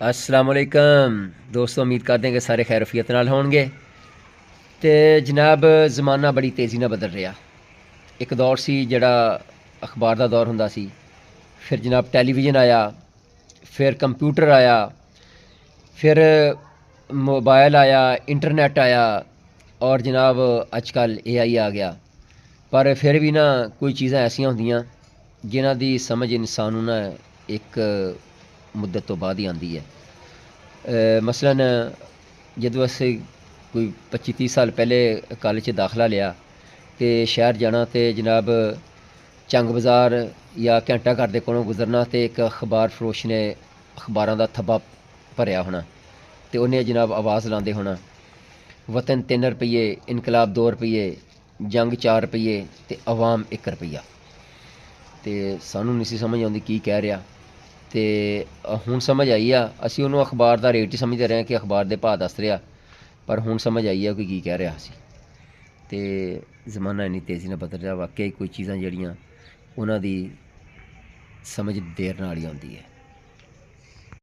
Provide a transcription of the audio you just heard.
अस्सलामुअलैकुम दोस्तों, उम्मीद करते हैं कि सारे खैरफियत नाल होंगे। तो जनाब ज़माना बड़ी तेज़ी नाल बदल रहा। एक दौर सी जड़ा अखबार का दौर हुंदा सी, फिर जनाब टैलीविज़न आया, फिर कंप्यूटर आया, फिर मोबाइल आया, इंटरनेट आया और जनाब अजकल AI आ गया। पर फिर भी ना कोई चीज़ां ऐसियां होंदियां जिन्हां दी समझ इंसान नूं ना एक मुद्दत तो बाद ही आंदी है। मसलन जदों असें कोई 25-30 साल पहले कॉलेज च दाखला लिया तो शहर जाना तो जनाब चंग बाज़ार या घंटा घर दे कोलों गुजरना तो एक अखबार फरोश ने अखबारां दा थब्बा भरिया होना तो उन्हें जनाब आवाज़ लांदे होना, वतन 3 रुपये, इनकलाब 2 रुपये, जंग 4 रुपये ते अवाम 1 रुपया। तो सानूं नहीं सी समझ आउंदी की कह रहा। तो हुण समझ आई आ, असीं उहनूं अखबार दा रेट ही समझदे रहे कि अखबार दे भाਅ दस रिहा, पर हुण समझ आई आ कि की कह रहा सी। ते ज़माना इन्नी तेज़ी नाल बदल रहा, वाकई कोई चीज़ां जेह्ड़ियां उन्हां दी समझ देर नाल ही आउंदी है।